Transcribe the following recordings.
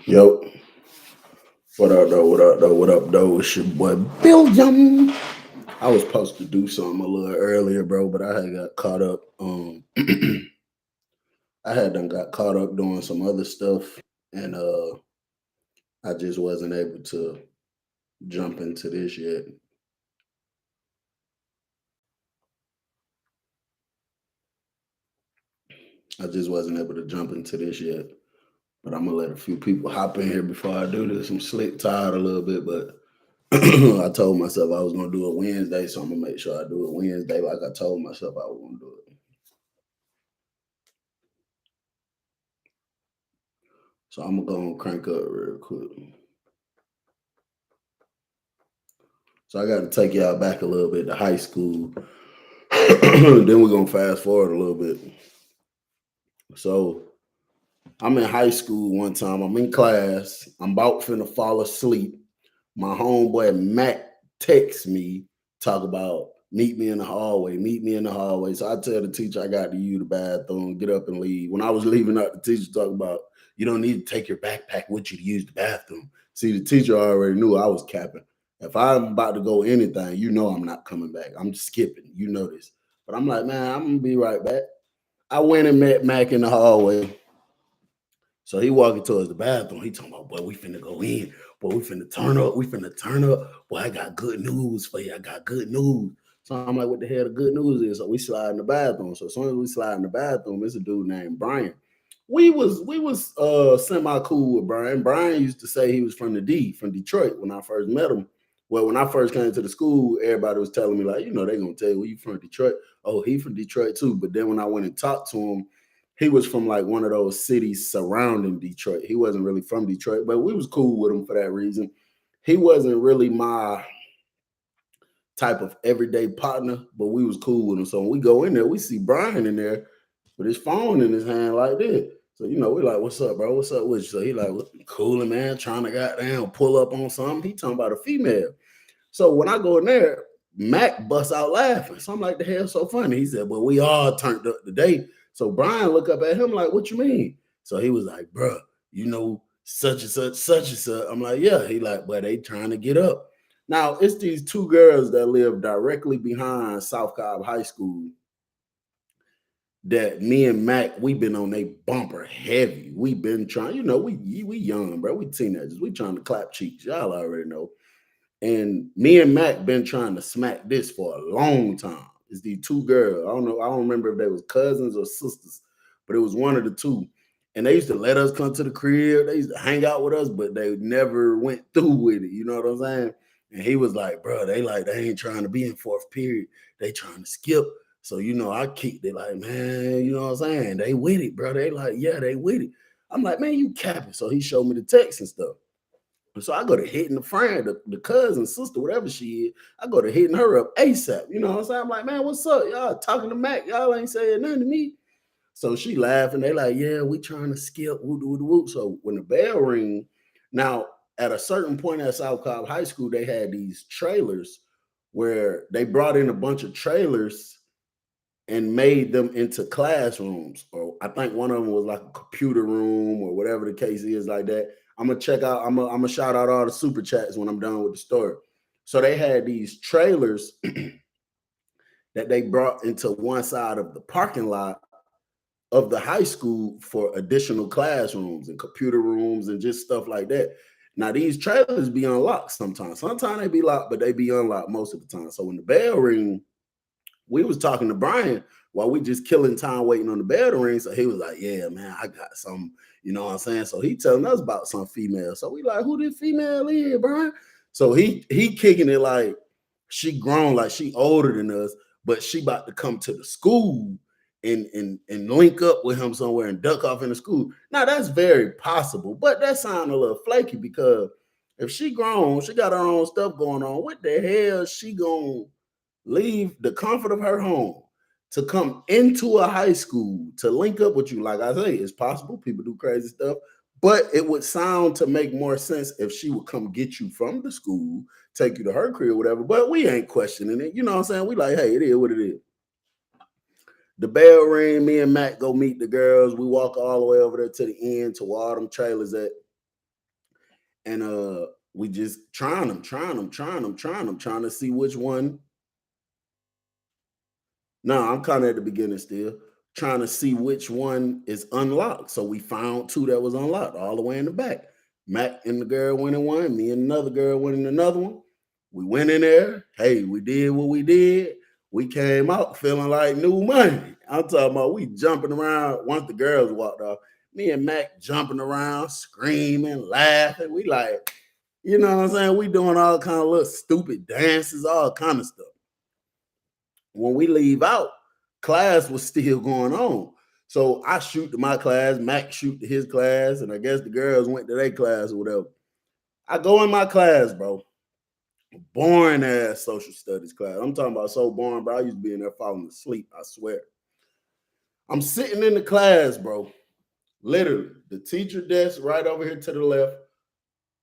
Yo, what up, though? What up, though? What up, though? It's your boy Billiam. I was supposed to do something a little earlier, bro, but I had got caught up. I had done got caught up doing some other stuff, and I just wasn't able to jump into this yet. I just wasn't able to jump into this yet. But I'm gonna let a few people hop in here before I do this. I'm slick tired a little bit, but I told myself I was gonna do it Wednesday, so I'm gonna make sure I do it Wednesday like I told myself I was gonna do it. So I'm gonna go and crank up real quick. So I got to take y'all back a little bit to high school. Then we're gonna fast forward a little bit. So I'm in high school one time. I'm in class. I'm about finna fall asleep. My homeboy Matt texts me, talk about meet me in the hallway, meet me in the hallway. So I tell the teacher I got to use the bathroom, get up and leave. When I was leaving out, the teacher talked about you don't need to take your backpack with you to use the bathroom. See, the teacher already knew I was capping. If I'm about to go anything, you know I'm not coming back. I'm skipping. You know this. But I'm like, man, I'm gonna be right back. I went and met Mac in the hallway. So he walking towards the bathroom. He talking about, boy, we finna go in. Boy, we finna turn up. We finna turn up. Boy, I got good news for you. I got good news. So I'm like, what the hell the good news is? So we slide in the bathroom. So as soon as we slide in the bathroom, it's a dude named Brian. We was semi cool with Brian. Brian used to say he was from the D, from Detroit when I first met him. Well, when I first came to the school, everybody was telling me, like, they gonna tell you, well, you from Detroit. Oh, he from Detroit too. But then when I went and talked to him, he was from like one of those cities surrounding Detroit. He wasn't really from Detroit, but we was cool with him for that reason. He wasn't really my type of everyday partner, but we was cool with him. So when we go in there, we see Brian in there with his phone in his hand like this. So we like, what's up, bro? What's up with you? So he like, cooling, man, trying to goddamn pull up on something. He talking about a female. So when I go in there, Mac busts out laughing. So I'm like, the hell so funny? He said, well, we all turned up today. So Brian look up at him like, what you mean? So he was like, bruh, such and such, such and such. I'm like, yeah. He like, but they trying to get up. Now, it's these two girls that live directly behind South Cobb High School that me and Mac, we been on a bumper heavy. We been trying, we young, bro. We teenagers. We trying to clap cheeks. Y'all already know. And me and Mac been trying to smack this for a long time. It's these two girls. I don't know. I don't remember if they was cousins or sisters, but it was one of the two. And they used to let us come to the crib. They used to hang out with us, but they never went through with it. You know what I'm saying? And he was like, bro, they ain't trying to be in fourth period. They trying to skip. So, I kicked it like, man, you know what I'm saying? They with it, bro. They like, yeah, they with it. I'm like, man, you capping. So he showed me the text and stuff. So I go to hitting the friend, the cousin, sister, whatever she is. I go to hitting her up ASAP. You know what I'm saying? I'm like, man, what's up? Y'all talking to Mac. Y'all ain't saying nothing to me. So she laughing. They like, yeah, we trying to skip. Woo, woo, woo. So when the bell ring, now at a certain point at South Cobb High School, they had these trailers where they brought in a bunch of trailers and made them into classrooms. Or I think one of them was like a computer room or whatever the case is like that. I'm gonna check out, I'm gonna shout out all the super chats when I'm done with the story. So they had these trailers that they brought into one side of the parking lot of the high school for additional classrooms and computer rooms and just stuff like that. Now these trailers be unlocked sometimes. Sometimes they be locked, but they be unlocked most of the time. So when the bell ring, we was talking to Brian while we just killing time waiting on the bell to ring. So he was like, yeah, man, I got some, you know what I'm saying? So he telling us about some female. So we like, who this female is, Brian? So he kicking it like she grown, like she older than us, but she about to come to the school and link up with him somewhere and duck off in the school. Now that's very possible, but that sound a little flaky because if she grown, she got her own stuff going on. What the hell she gonna leave the comfort of her home to come into a high school to link up with you? Like I say, it's possible people do crazy stuff, but it would sound to make more sense if she would come get you from the school, take you to her crib, whatever. But we ain't questioning it. You know what I'm saying? We like, hey, it is what it is. The bell ring, me and Matt go meet the girls. We walk all the way over there to the end to where all them trailers at. And we just trying them, trying to see which one. No, I'm kind of at the beginning still, trying to see which one is unlocked. So we found two that was unlocked all the way in the back. Mac and the girl went in one, me and another girl went in another one. We went in there. Hey, we did what we did. We came out feeling like new money. I'm talking about we jumping around. Once the girls walked off, me and Mac jumping around, screaming, laughing. We like, you know what I'm saying? We doing all kind of little stupid dances, all kind of stuff. When we leave out, class was still going on. So I shoot to my class, Mac shoot to his class, and I guess the girls went to their class or whatever. I go in my class, bro. Boring ass social studies class. I'm talking about so boring, bro. I used to be in there falling asleep, I swear. I'm sitting in the class, bro. Literally, the teacher desk right over here to the left,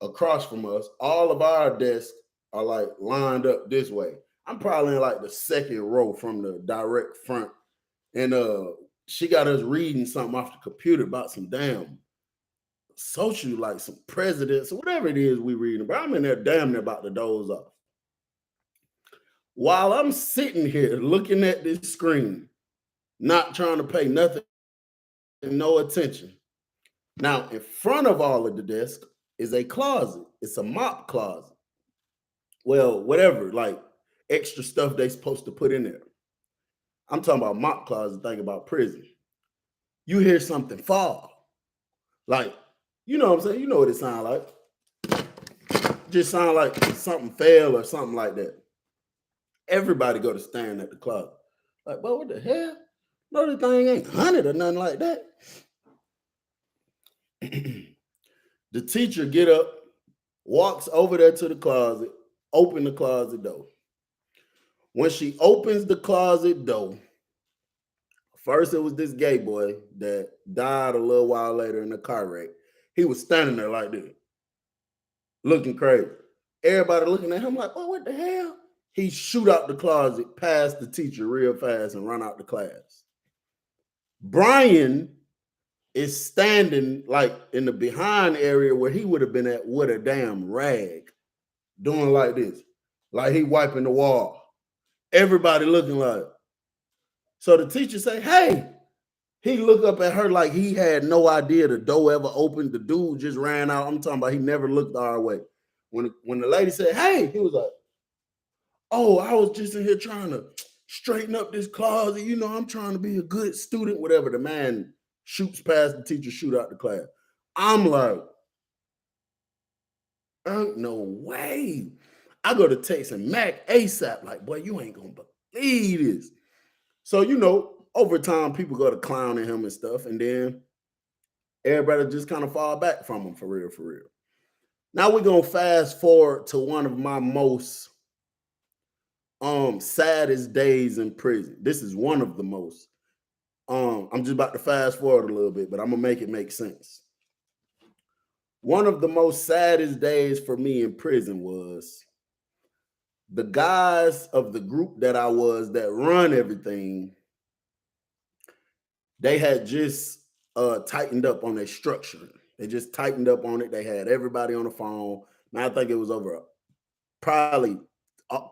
across from us. All of our desks are like lined up this way. I'm probably in like the second row from the direct front. And she got us reading something off the computer about some damn social, like some presidents or whatever it is we reading. But I'm in there damn near about to doze off. While I'm sitting here looking at this screen, not trying to pay nothing, no attention. Now, in front of all of the desk is a closet. It's a mop closet. Well, whatever, like extra stuff they supposed to put in there. I'm talking about mop closet, thinking about prison. You hear something fall. Like, you know what I'm saying? You know what it sounds like. Just sound like something fell or something like that. Everybody go to staring at the closet. Like, but what the hell? No, the thing ain't hunted or nothing like that. The teacher get up, walks over there to the closet, open the closet door. When she opens the closet door, first it was this gay boy that died a little while later in a car wreck. He was standing there like this, looking crazy. Everybody looking at him like, oh, what the hell? He shoot out the closet, past the teacher real fast, and run out the class. Brian is standing like in the behind area where he would have been at with a damn rag, doing like this, like he wiping the wall. Everybody looking like. So the teacher say, hey. He looked up at her like he had no idea the door ever opened. The dude just ran out. I'm talking about he never looked our way. When the lady said, hey, he was like, oh, I was just in here trying to straighten up this closet. You know, I'm trying to be a good student, whatever. The man shoots past the teacher, shoot out the class. I'm like, ain't no way. I go to texting Mac ASAP, like, boy, you ain't gonna believe this. So, you know, over time, people go to clowning him and stuff, and then everybody just kind of fall back from him for real, for real. Now we're gonna fast forward to one of my most saddest days in prison. This is one of the most. I'm just about to fast forward a little bit, but I'm gonna make it make sense. One of the most saddest days for me in prison was the guys of the group that I was that run everything. They had just tightened up on their structure. They just tightened up on it. They had everybody on the phone. Now I think it was over probably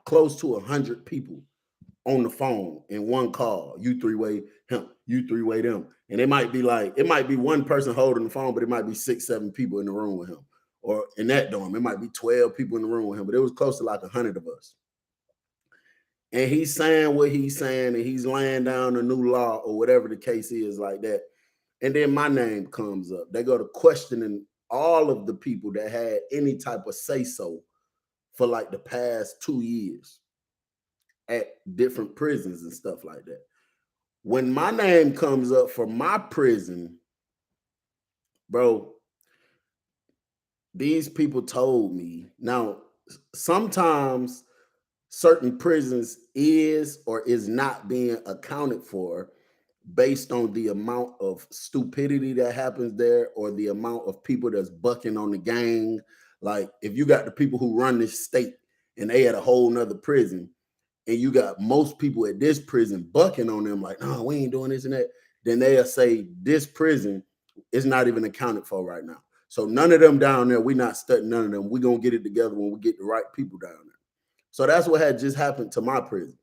close to 100 people on the phone in one call. You three-way him, you three-way them. And it might be one person holding the phone, but it might be 6, 7 people in the room with him. Or in that dorm, it might be 12 people in the room with him, but it was close to like 100 of us. And he's saying what he's saying, and he's laying down a new law or whatever the case is like that. And then my name comes up. They go to questioning all of the people that had any type of say-so for like the past 2 years at different prisons and stuff like that. When my name comes up for my prison, bro, these people told me. Now, sometimes certain prisons is or is not being accounted for based on the amount of stupidity that happens there or the amount of people that's bucking on the gang. Like if you got the people who run this state and they at a whole nother prison, and you got most people at this prison bucking on them like, no, we ain't doing this and that, then they'll say this prison is not even accounted for right now. So none of them down there, we not studying none of them. We gonna get it together when we get the right people down there. So that's what had just happened to my prison.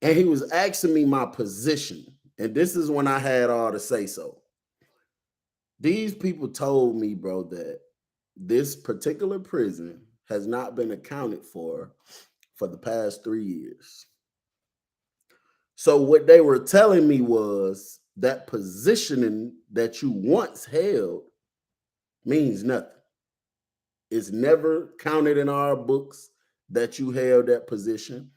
And he was asking me my position. And this is when I had all to say so. These people told me, bro, that this particular prison has not been accounted for the past 3 years. So what they were telling me was that positioning that you once held means nothing. It's never counted in our books that you held that position.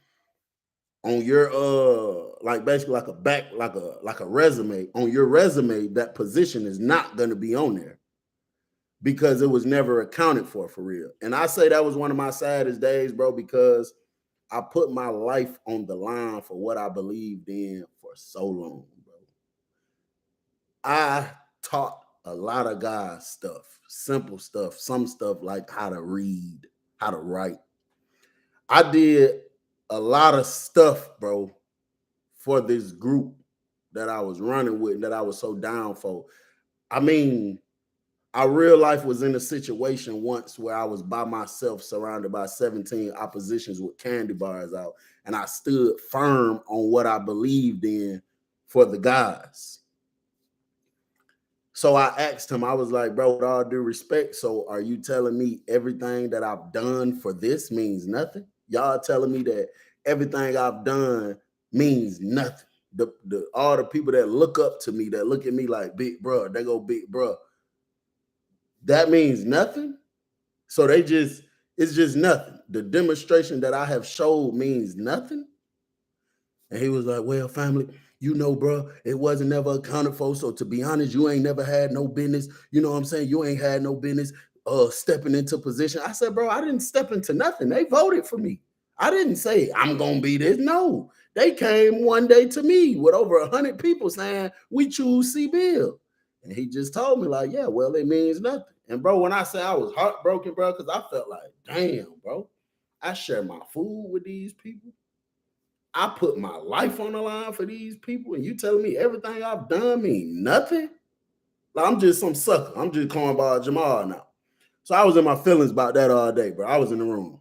On your like basically like a back, like a resume. On your resume, that position is not gonna be on there because it was never accounted for real. And I say that was one of my saddest days, bro, because I put my life on the line for what I believed in for so long, bro. I taught a lot of guys stuff, simple stuff, some stuff like how to read, how to write. I did a lot of stuff, bro, for this group that I was running with and that I was so down for. I mean, our real life was in a situation once where I was by myself, surrounded by 17 oppositions with candy bars out, and I stood firm on what I believed in for the guys. So I asked him, I was like, bro, with all due respect, so are you telling me everything that I've done for this means nothing? Y'all telling me that everything I've done means nothing. The all the people that look up to me, that look at me like big bro, they go big bro. That means nothing. So it's just nothing. The demonstration that I have showed means nothing. And he was like, well, family, you know, bro, it wasn't never accounted for. So to be honest, you ain't never had no business. You know what I'm saying? You ain't had no business stepping into position. I said, bro, I didn't step into nothing. They voted for me. I didn't say I'm gonna be this. No, they came one day to me with over 100 people saying we choose C Bill. And he just told me, like, yeah, well, it means nothing. And bro, when I say I was heartbroken, bro, because I felt like, damn, bro, I share my food with these people. I put my life on the line for these people, and you telling me everything I've done mean nothing? Like, I'm just some sucker. I'm just cornball Jamal now. So I was in my feelings about that all day, bro. I was in the room.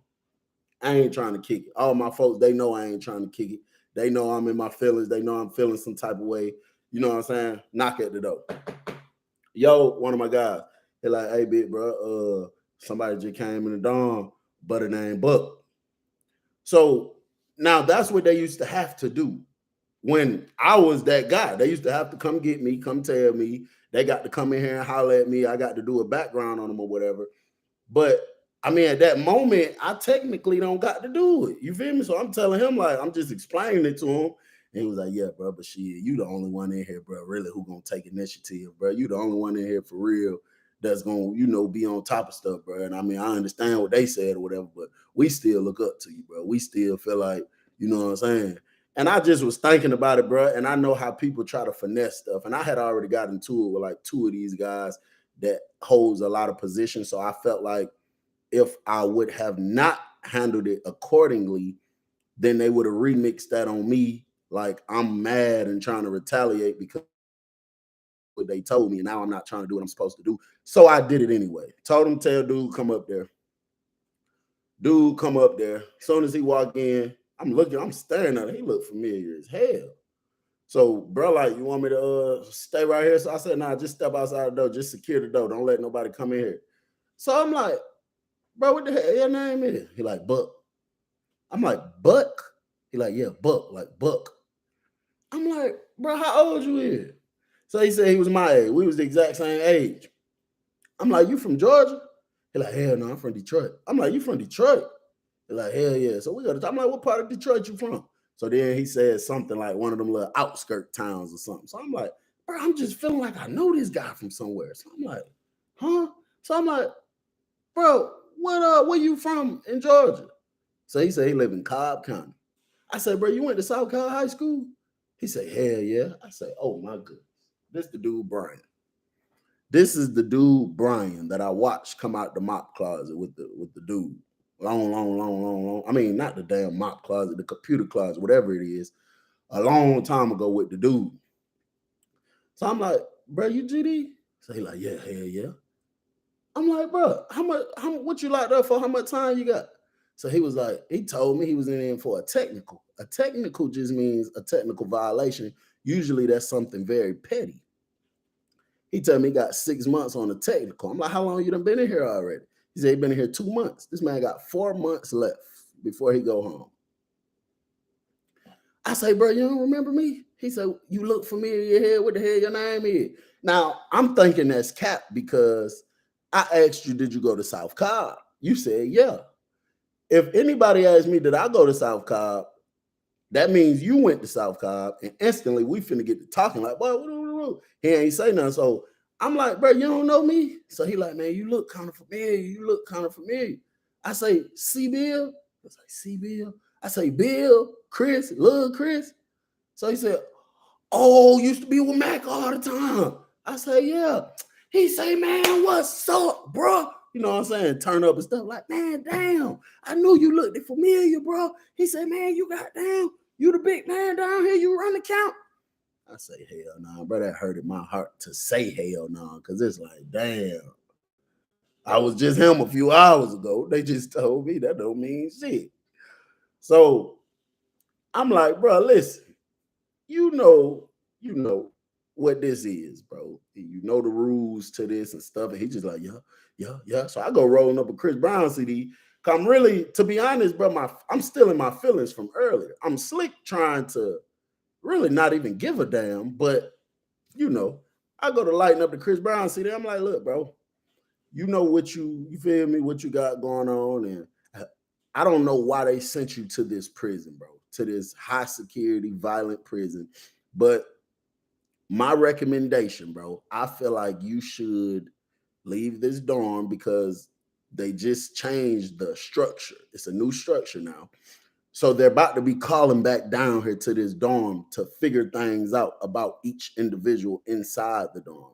I ain't trying to kick it. All my folks, they know I ain't trying to kick it. They know I'm in my feelings. They know I'm feeling some type of way. You know what I'm saying? Knock at the door. Yo, one of my guys, he like, hey, big bro, somebody just came in the dorm, but it ain't Buck. So now that's what they used to have to do. When I was that guy, they used to have to come get me, come tell me. They got to come in here and holler at me. I got to do a background on them or whatever. But I mean, at that moment, I technically don't got to do it. You feel me? So I'm telling him, like, I'm just explaining it to him. And he was like, yeah, bro, but shit, you the only one in here, bro, really, who gonna take initiative, bro. You the only one in here for real that's gonna, be on top of stuff, bro. And I mean, I understand what they said or whatever, but we still look up to you, bro. We still feel like, you know what I'm saying? And I just was thinking about it, bro. And I know how people try to finesse stuff. And I had already got into it with like two of these guys that holds a lot of positions. So I felt like if I would have not handled it accordingly, then they would have remixed that on me. Like I'm mad and trying to retaliate because what they told me. And now I'm not trying to do what I'm supposed to do. So I did it anyway. Told him, tell dude, come up there. Dude, come up there. As soon as he walked in, I'm staring at him. He looked familiar as hell. So, bro, like, you want me to stay right here? So I said, nah, just step outside the door. Just secure the door. Don't let nobody come in here. So I'm like, bro, what the hell your name is? He like, Buck. I'm like, Buck? He like, yeah, Buck, like Buck. I'm like, bro, how old you is? So he said he was my age. We was the exact same age. I'm like, you from Georgia? He like, hell no, I'm from Detroit. I'm like, you from Detroit? He like, hell yeah. So we got to talk. I'm like, what part of Detroit you from? So then he said something like one of them little outskirt towns or something. So I'm like, bro, I'm just feeling like I know this guy from somewhere. So I'm like, huh? So I'm like, bro, where you from in Georgia? So he said he lived in Cobb County. I said, bro, you went to South Cobb High School? He said, hell yeah. I said, oh my goodness. This the dude Brian. This is the dude Brian that I watched come out the mop closet with the dude. Long. I mean, not the damn mop closet, the computer closet, whatever it is, a long time ago with the dude. So I'm like, bro, you GD? So he like, yeah, hell yeah. I'm like, bro, what you locked up for? How much time you got? So he was like, he told me he was in for a technical. A technical just means a technical violation. Usually that's something very petty. He told me he got 6 months on the technical. I'm like, how long you done been in here already? He said he been in here 2 months. This man got 4 months left before he go home. I say, bro, you don't remember me? He said, you look familiar in your head. What the hell your name is? Now, I'm thinking that's cap because I asked you, did you go to South Cobb? You said, yeah. If anybody asked me, did I go to South Cobb? That means you went to South Cobb, and instantly we finna get to talking like, boy, he ain't say nothing. So I'm like, bro, you don't know me? So he like, man, you look kind of familiar. You look kind of familiar. I say, see Bill? I was like, see Bill? I say, Bill, Chris, little Chris. So he said, oh, used to be with Mac all the time. I say, yeah. He say, man, what's up, bro? You know what I'm saying? Turn up and stuff like, man, damn. I knew you looked familiar, bro. He said, man, you got down. You the big man down here. You run the count. I say, hell no, nah, bro. That hurted my heart to say hell no, nah, because it's like, damn. I was just him a few hours ago. They just told me that don't mean shit. So I'm like, bro, listen, you know what this is, bro. You know the rules to this and stuff. And he just like, yeah. So I go rolling up a Chris Brown CD. I'm really, to be honest, bro, I'm still in my feelings from earlier. I'm slick trying to really not even give a damn, but I go to lighten up the Chris Brown CD. I'm like, look, bro, you know what you feel me, what you got going on. And I don't know why they sent you to this prison, bro, to this high security, violent prison. But my recommendation, bro, I feel like you should leave this dorm because they just changed the structure. It's a new structure now. So they're about to be calling back down here to this dorm to figure things out about each individual inside the dorm.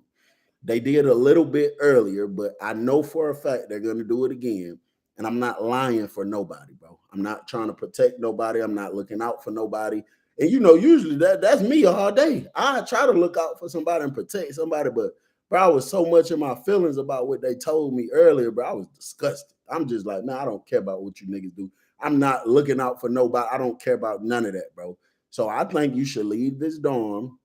They did a little bit earlier, but I know for a fact they're going to do it again. And I'm not lying for nobody, bro. I'm not trying to protect nobody. I'm not looking out for nobody. And usually that's me all day. I try to look out for somebody and protect somebody, but bro, I was so much in my feelings about what they told me earlier, bro. I was disgusted. I'm just like, man, I don't care about what you niggas do. I'm not looking out for nobody. I don't care about none of that, bro. So I think you should leave this dorm,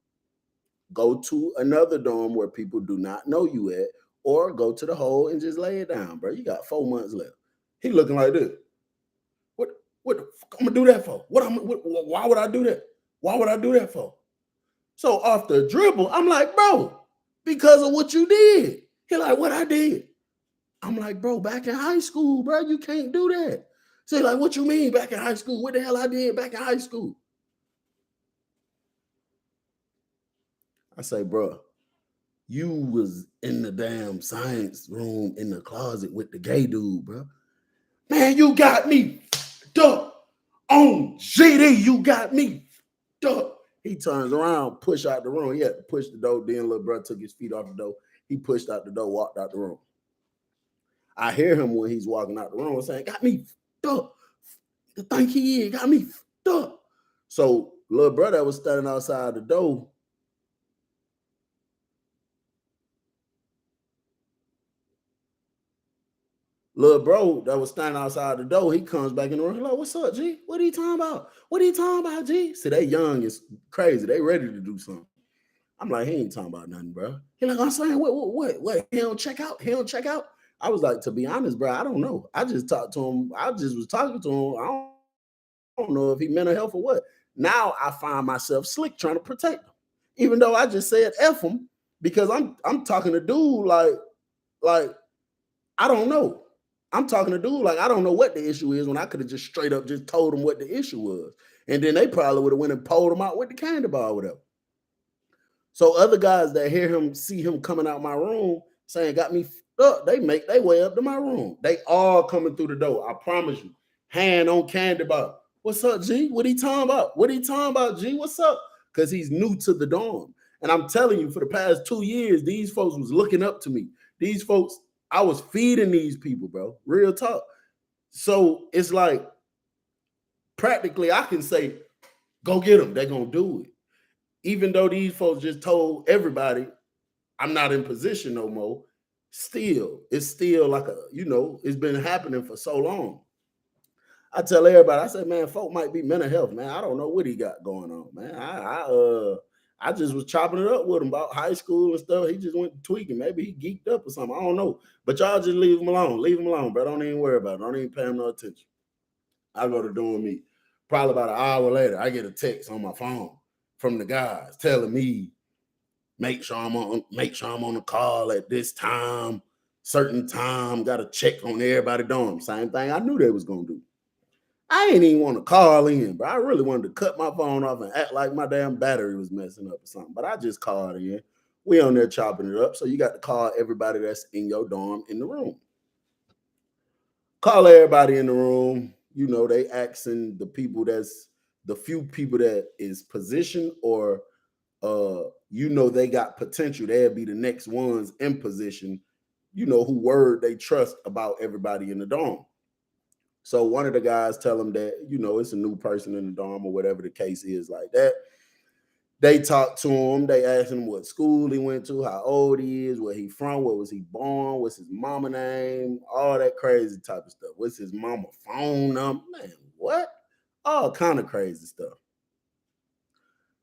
go to another dorm where people do not know you at, or go to the hole and just lay it down, bro. You got 4 months left. He looking like this. What the fuck I'm gonna do that for? Why would I do that? Why would I do that for? So off the dribble, I'm like, bro, because of what you did. He like, what I did? I'm like, bro, back in high school, bro, you can't do that. So he like, what you mean back in high school? What the hell I did back in high school? I say, bro, you was in the damn science room in the closet with the gay dude, bro. Man, you got me duck on GD. You got me duck. He turns around, push out the room. He had to push the door. Then little bro took his feet off the door. He pushed out the door, walked out the room. I hear him when he's walking out the room saying, got me duck. The thing he is, got me duck. So little brother was standing outside the door. Little bro that was standing outside the door, he comes back in the room. He's like, what's up, G? What are you talking about? What are you talking about, G? See, they young is crazy. They ready to do something. I'm like, he ain't talking about nothing, bro. He like, I'm saying, what? He don't check out? He don't check out? I was like, to be honest, bro, I don't know. I just talked to him. I just was talking to him. I don't know if he mental health or what. Now I find myself slick trying to protect him. Even though I just said F him, because I'm talking to dude like I don't know. I'm talking to dude like I don't know what the issue is when I could have just straight up just told him what the issue was. And then they probably would have went and pulled him out with the candy bar or whatever. So other guys that hear him, see him coming out my room saying, got me up, they make their way up to my room. They all coming through the door. I promise you. Hand on candy bar. What's up, G? What he talking about? What he talking about, G? What's up? Because he's new to the dorm. And I'm telling you, for the past 2 years, these folks was looking up to me. These folks, I was feeding these people, bro. Real talk. So it's like practically I can say, go get them. They're going to do it. Even though these folks just told everybody I'm not in position no more. Still, it's still like it's been happening for so long. I tell everybody, I say, man, folk might be mental health, man. I don't know what he got going on, man. I just was chopping it up with him about high school and stuff. He just went tweaking. Maybe he geeked up or something. I don't know. But y'all just leave him alone. Leave him alone, bro. Don't even worry about it. Don't even pay him no attention. I go to doing me. Probably about an hour later, I get a text on my phone from the guys telling me, make sure I'm on the call at this time, certain time, got to check on everybody dorm. Same thing I knew they was gonna do. I ain't even want to call in, but I really wanted to cut my phone off and act like my damn battery was messing up or something. But I just called in. We on there chopping it up. So you got to call everybody that's in your dorm in the room. Call everybody in the room. They asking the people that's the few people that is positioned or they got potential. They'll be the next ones in position, who word they trust about everybody in the dorm. So one of the guys tell them that, it's a new person in the dorm or whatever the case is like that. They talk to him. They ask him what school he went to, how old he is, where he from, where was he born, what's his mama name, all that crazy type of stuff. What's his mama phone number? Man, what? All kind of crazy stuff.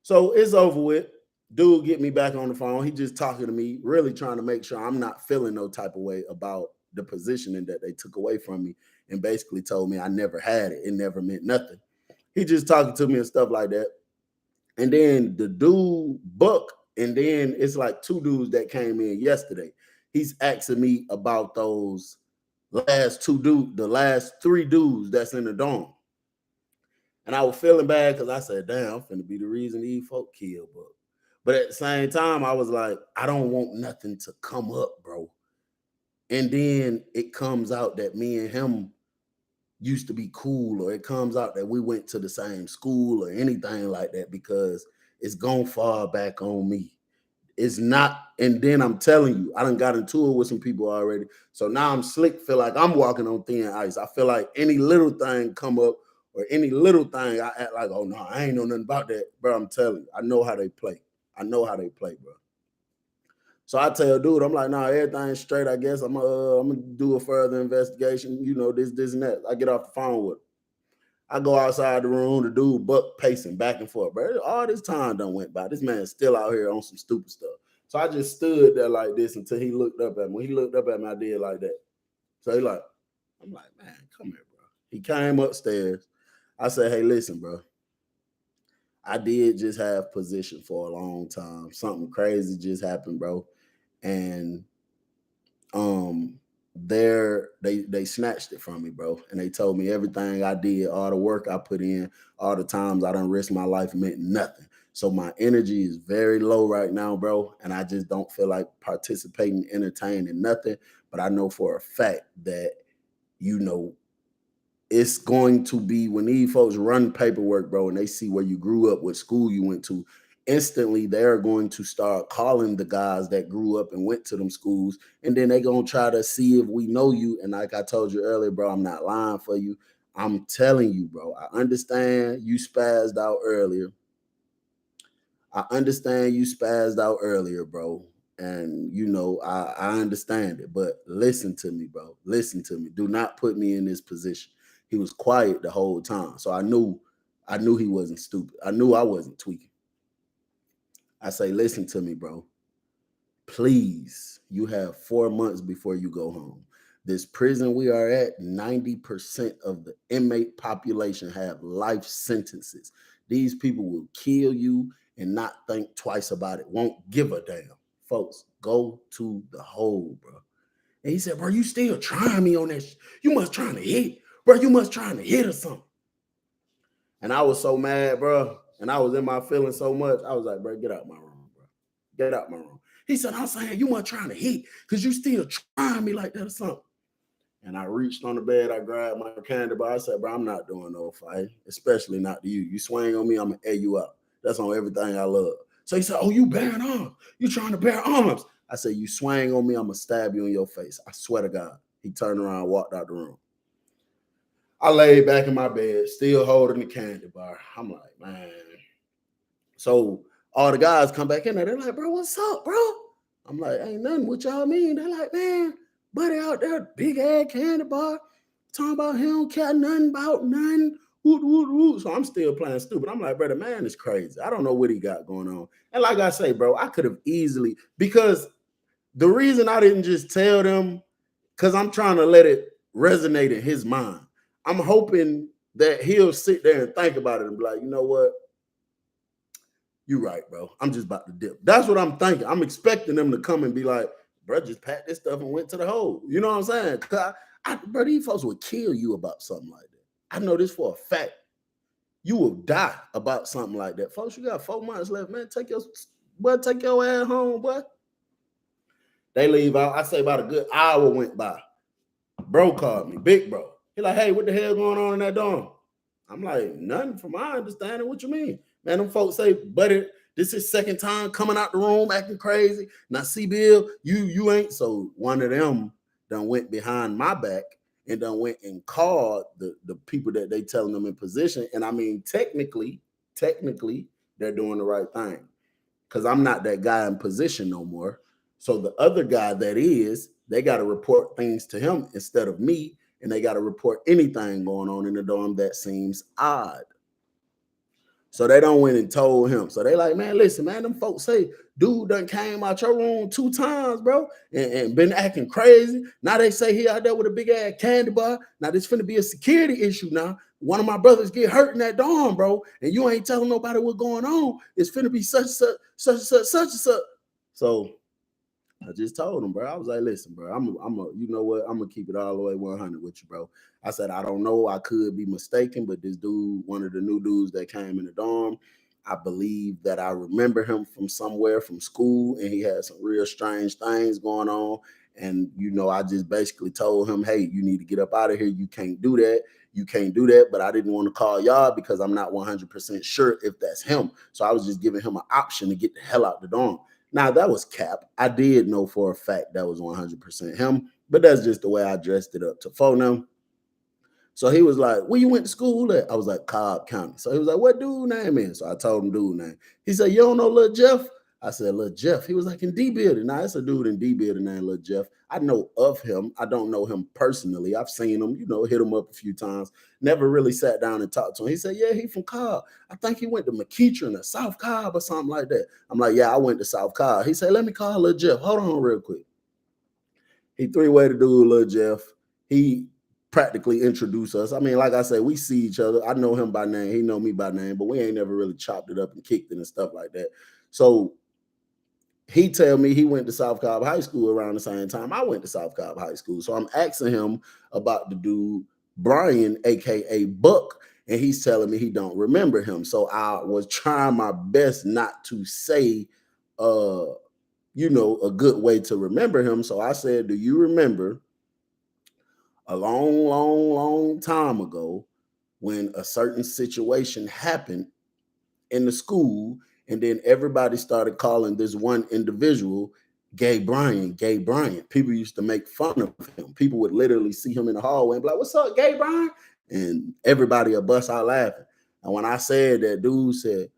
So it's over with. Dude get me back on the phone. He just talking to me, really trying to make sure I'm not feeling no type of way about the positioning that they took away from me, and basically told me I never had it. It never meant nothing. He just talking to me and stuff like that. And then the dude Buck, and then it's like two dudes that came in yesterday. He's asking me about those last the last three dudes that's in the dorm. And I was feeling bad because I said, damn, I'm finna be the reason these folk killed Buck. But at the same time, I was like, I don't want nothing to come up, bro. And then it comes out that me and him used to be cool, or it comes out that we went to the same school or anything like that, because it's gonna fall back on me. It's not, and then I'm telling you, I done got into it with some people already. So now I'm slick, feel like I'm walking on thin ice. I feel like any little thing come up or any little thing, I act like, oh no, I ain't know nothing about that. Bro, I'm telling you, I know how they play. I know how they play, bro. So I tell dude, I'm like, nah, everything's straight. I guess I'm gonna do a further investigation. This, and that. I get off the phone with him. I go outside the room. The dude Buck pacing back and forth, bro. All this time done went by. This man's still out here on some stupid stuff. So I just stood there like this until he looked up at me. When he looked up at me, I did like that. So I'm like, man, come here, bro. He came upstairs. I said, hey, listen, bro. I did just have position for a long time. Something crazy just happened, bro. And they snatched it from me, bro. And they told me everything I did, all the work I put in, all the times I done risked my life meant nothing. So my energy is very low right now, bro. And I just don't feel like participating, entertaining, nothing. But I know for a fact that, it's going to be when these folks run paperwork, bro, and they see where you grew up, what school you went to, instantly they're going to start calling the guys that grew up and went to them schools, and then they're going to try to see if we know you. And like I told you earlier, bro, I'm not lying for you. I'm telling you, bro, I understand you spazzed out earlier. Bro. And I understand it, but listen to me, bro. Listen to me. Do not put me in this position. He was quiet the whole time. So I knew he wasn't stupid. I knew I wasn't tweaking. I say, listen to me, bro. Please, you have 4 months before you go home. This prison we are at, 90% of the inmate population have life sentences. These people will kill you and not think twice about it. Won't give a damn. Folks, go to the hole, bro. And he said, bro, you still trying me on that? You must trying to hit. Bro, you must trying to hit or something. And I was so mad, bro. And I was in my feelings so much. I was like, bro, get out my room, bro. Get out my room. He said, I'm saying you must trying to hit because you still trying me like that or something. And I reached on the bed. I grabbed my candy bar. I said, bro, I'm not doing no fight, especially not to you. You swing on me, I'm going to air you up. That's on everything I love. So he said, oh, you bearing arms. You trying to bear arms. I said, you swing on me, I'm going to stab you in your face. I swear to God. He turned around and walked out the room. I laid back in my bed, still holding the candy bar. I'm like, man. So all the guys come back in there. They're like, bro, what's up, bro? I'm like, ain't nothing. What y'all mean? They're like, man, buddy out there, big ass candy bar, talking about he don't care nothing about nothing. Woot, woot, woot. So I'm still playing stupid. I'm like, brother, man, it's crazy. I don't know what he got going on. And like I say, bro, I could have easily, because the reason I didn't just tell them, because I'm trying to let it resonate in his mind. I'm hoping that he'll sit there and think about it and be like, you know what? You're right, bro. I'm just about to dip. That's what I'm thinking. I'm expecting them to come and be like, bro, just packed this stuff and went to the hole. You know what I'm saying? Bro, these folks would kill you about something like that. I know this for a fact. You will die about something like that. Folks, you got 4 months left, man. Take your ass home, boy. They leave out. I say about a good hour went by. Bro called me, big bro. He like, hey, what the hell going on in that dorm? I'm like, nothing from my understanding. What you mean? Man, them folks say, buddy, this is second time coming out the room acting crazy. Now, see, Bill, you ain't. So one of them done went behind my back and done went and called the people that they telling them in position. And I mean, technically, they're doing the right thing. Because I'm not that guy in position no more. So the other guy that is, they got to report things to him instead of me, and they got to report anything going on in the dorm that seems odd. So they don't went and told him. So they like, man, listen, man, them folks say dude done came out your room 2 times, bro, and been acting crazy. Now they say he out there with a big ass candy bar. Now this finna be a security issue now. One of my brothers get hurt in that dorm, bro, and you ain't telling nobody what's going on. It's finna be such and such, such and such, such and such. So I just told him, bro. I was like, listen, bro, you know what? I'm gonna keep it all the way 100 with you, bro. I said, I don't know. I could be mistaken, but this dude, one of the new dudes that came in the dorm, I believe that I remember him from somewhere from school, and he had some real strange things going on. And, you know, I just basically told him, hey, you need to get up out of here. You can't do that. You can't do that. But I didn't want to call y'all because I'm not 100% sure if that's him. So I was just giving him an option to get the hell out the dorm. Now, that was cap. I did know for a fact that was 100% him, but that's just the way I dressed it up to phone him. So he was like, where you went to school at? I was like, Cobb County. So he was like, what dude name is? So I told him dude name. He said, you don't know Lil Jeff? I said, Lil Jeff. He was like, in D building. Now, it's a dude in D building named Lil Jeff. I know of him. I don't know him personally. I've seen him, you know, hit him up a few times. Never really sat down and talked to him. He said, yeah, he from Cobb. I think he went to McEachern or South Cobb or something like that. I'm like, yeah, I went to South Cobb. He said, let me call Lil Jeff. Hold on real quick. He three-way to do Lil Jeff. He practically introduced us. I mean, like I said, we see each other. I know him by name. He know me by name, but we ain't never really chopped it up and kicked it and stuff like that. So he tell me he went to South Cobb High School around the same time I went to South Cobb High School. So I'm asking him about the dude, Brian, aka Buck, and he's telling me he don't remember him. So I was trying my best not to say you know, a good way to remember him. So I said, do you remember a long time ago when a certain situation happened in the school, and then everybody started calling this one individual Gay Brian, Gay Brian. People used to make fun of him. People would literally see him in the hallway and be like, what's up, Gay Brian? And everybody would bust out laughing. And when I said that, dude said,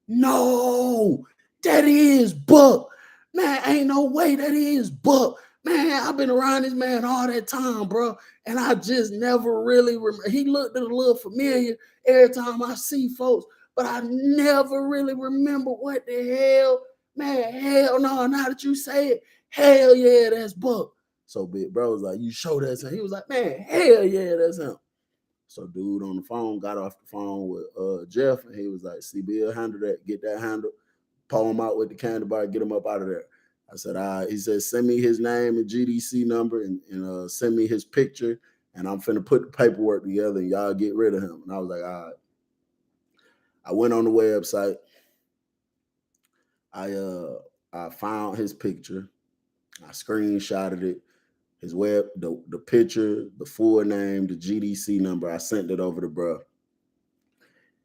no, that is Buck. Man, ain't no way that is Buck. Man, I've been around this man all that time, bro. And I just never really remember. He looked a little familiar every time I see folks, but I never really remember what the hell. Man, hell no, now that you say it, hell yeah, that's Buck. So big bro was like, you show that's him. He was like, man, hell yeah, that's him. So dude on the phone got off the phone with Jeff, and he was like, see, Bill, handle that, get that handle, pull him out with the candy bar, get him up out of there. I said, all right. He said, send me his name and GDC number and send me his picture, and I'm finna put the paperwork together and y'all get rid of him. And I was like, all right. I went on the website. I found his picture. I screenshotted it. His the picture, the full name, the GDC number. I sent it over to bro.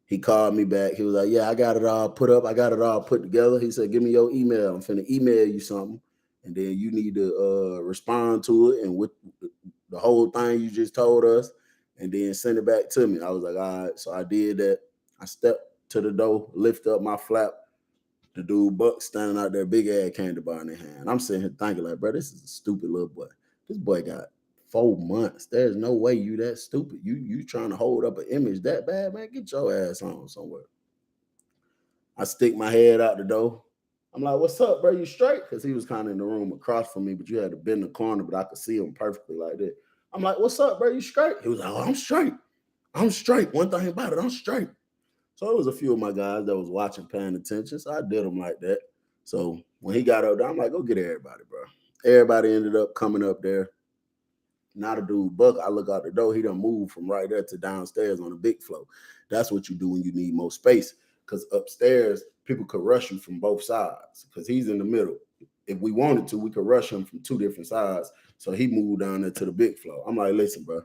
He called me back. He was like, yeah, I got it all put up. I got it all put together. He said, give me your email. I'm finna email you something. And then you need to respond to it and with the whole thing you just told us, and then send it back to me. I was like, all right. So I did that. I stepped to the door, lift up my flap. The dude Buck standing out there, big ass candy bar in their hand. I'm sitting here thinking, like, bro, this is a stupid little boy. This boy got 4 months. There's no way you that stupid. You trying to hold up an image that bad, man? Get your ass on somewhere. I stick my head out the door. I'm like, what's up, bro? You straight? Because he was kind of in the room across from me, but you had to bend the corner, but I could see him perfectly like that. I'm like, what's up, bro? You straight? He was like, oh, I'm straight. I'm straight. One thing about it, I'm straight. So it was a few of my guys that was watching, paying attention. So I did them like that. So when he got up there, I'm like, go get everybody, bro. Everybody ended up coming up there. Not a dude, Buck. I look out the door. He done moved from right there to downstairs on the big floor. That's what you do when you need more space. Because upstairs, people could rush you from both sides. Because he's in the middle. If we wanted to, we could rush him from two different sides. So he moved down there to the big floor. I'm like, listen, bro.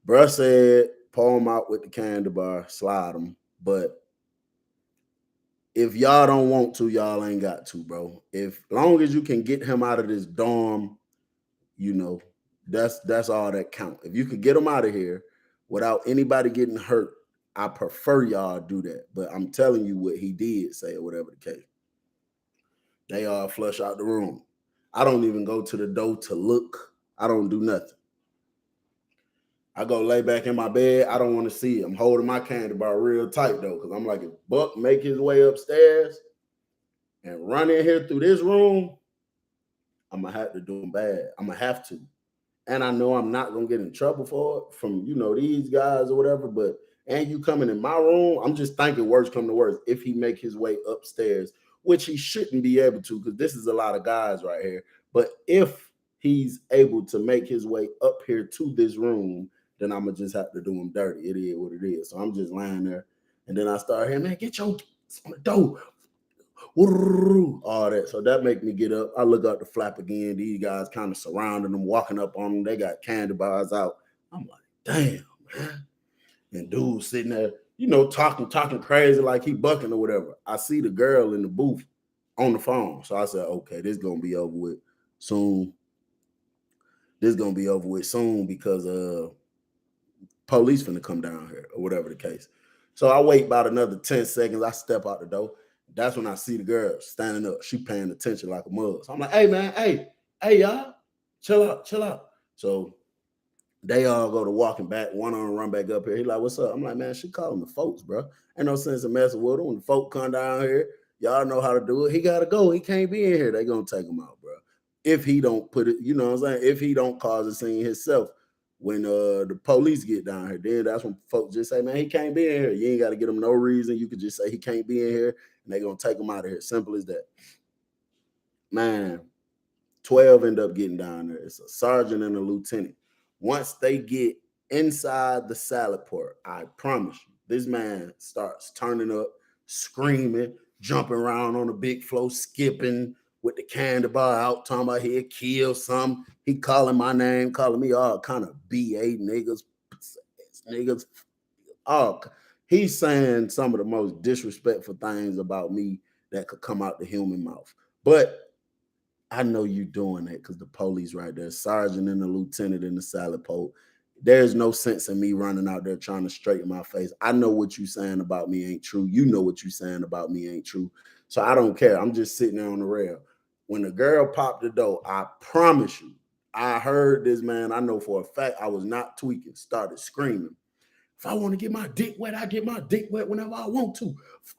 Bro said, pull him out with the candy bar, slide him. But if y'all don't want to, y'all ain't got to, bro. If long as you can get him out of this dorm, you know, that's all that count. If you could get him out of here without anybody getting hurt, I prefer y'all do that. But I'm telling you what he did say, or whatever the case. They all flush out the room. I don't even go to the door to look. I don't do nothing. I go lay back in my bed. I don't want to see it. I'm holding my candy bar real tight though, because I'm like, if Buck make his way upstairs and run in here through this room, I'm gonna have to do him bad. I'm gonna have to. And I know I'm not gonna get in trouble for it from these guys or whatever. But and you coming in my room, I'm just thinking worst come to worst. If he make his way upstairs, which he shouldn't be able to, because this is a lot of guys right here. But if he's able to make his way up here to this room, then I'm gonna just have to do him dirty. It is what it is. So I'm just lying there, and then I start hearing, man, get your on the door. All that. So that make me get up. I look out the flap again. These guys kind of surrounding them, walking up on them. They got candy bars out. I'm like, damn, man. And dude sitting there, talking crazy like he bucking or whatever. I see the girl in the booth on the phone. So I said, okay, this gonna be over with soon. This gonna be over with soon because police finna come down here or whatever the case. So I wait about another 10 seconds. I step out the door. That's when I see the girl standing up. She paying attention like a mug. So I'm like, hey, man, hey, y'all, chill out. So they all go to walking back. One on run back up here. He like, what's up? I'm like, man, she calling the folks, bro. Ain't no sense in messing with them. When the folk come down here, y'all know how to do it. He got to go. He can't be in here. They going to take him out, bro. If he don't put it, you know what I'm saying? If he don't cause a scene himself. When the police get down here, then that's when folks just say, man, he can't be in here. You ain't got to get him no reason. You could just say he can't be in here, and they're going to take him out of here. Simple as that. Man, 12 end up getting down there. It's a sergeant and a lieutenant. Once they get inside the salad port, I promise you, this man starts turning up, screaming, jumping around on the big floor, skipping with the candy bar out, talking about he'll kill some. He calling my name, calling me all kind of BA niggas. Oh, he's saying some of the most disrespectful things about me that could come out the human mouth. But I know you doing that because the police right there, sergeant and the lieutenant in the salad pole. There's no sense in me running out there trying to straighten my face. I know what you saying about me ain't true. You know what you saying about me ain't true. So I don't care. I'm just sitting there on the rail. When the girl popped the door, I promise you, I heard this man. I know for a fact I was not tweaking, started screaming. If I want to get my dick wet, I get my dick wet whenever I want to.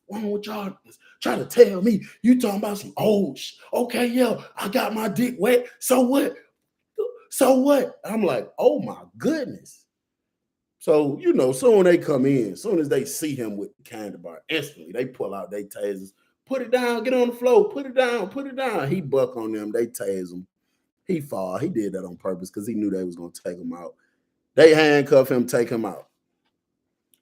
Why don't y'all try to tell me you talking about some old shit? Okay, yeah, I got my dick wet. So what? So what? I'm like, oh my goodness. So, soon they come in, soon as they see him with the candy bar, instantly they pull out their tasers, put it down, get on the floor, put it down. He buck on them, they tase him. He fall. He did that on purpose because he knew they was going to take him out. They handcuff him, take him out.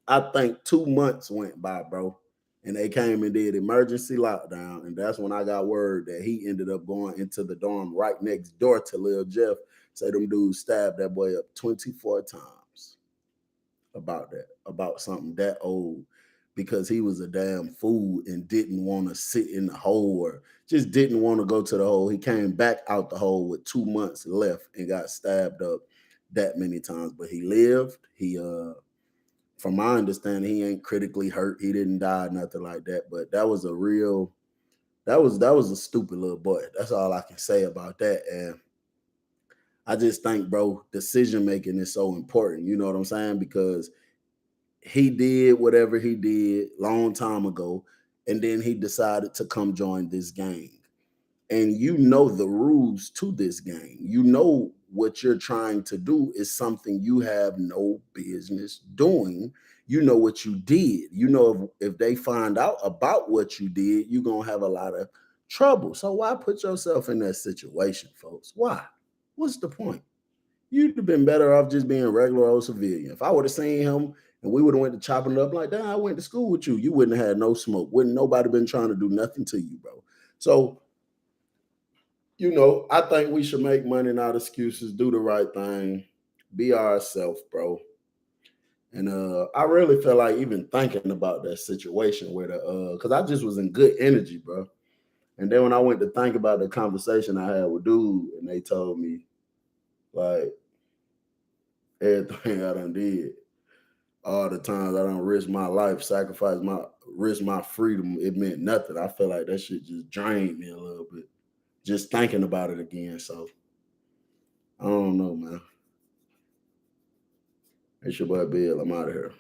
I think 2 months went by, bro, and they came and did emergency lockdown, and that's when I got word that he ended up going into the dorm right next door to Lil Jeff. Say them dudes stabbed that boy up 24 times about something that old because he was a damn fool and didn't want to sit in the hole or just didn't want to go to the hole. He came back out the hole with 2 months left and got stabbed up that many times, but he lived. From my understanding, he ain't critically hurt. He didn't die, nothing like that. But that was a real that was a stupid little boy. That's all I can say about that. And I just think, bro, decision making is so important. You know what I'm saying? Because he did whatever he did long time ago, and then he decided to come join this gang. And you know the rules to this game. You know what you're trying to do is something you have no business doing. You know what you did. You know if they find out about what you did, you're gonna have a lot of trouble. So why put yourself in that situation, folks? Why? What's the point? You'd have been better off just being a regular old civilian. If I would have seen him and we would have went to chopping it up like that, I went to school with you. You wouldn't have had no smoke. Wouldn't nobody been trying to do nothing to you, bro. So I think we should make money, not excuses, do the right thing, be ourselves, bro. And I really feel like even thinking about that situation where because I just was in good energy, bro. And then when I went to think about the conversation I had with dude, and they told me like everything I done did, all the times I done risk my life, risk my freedom, it meant nothing. I feel like that shit just drained me a little bit, just thinking about it again. So I don't know, man. It's your boy Bill. I'm out of here.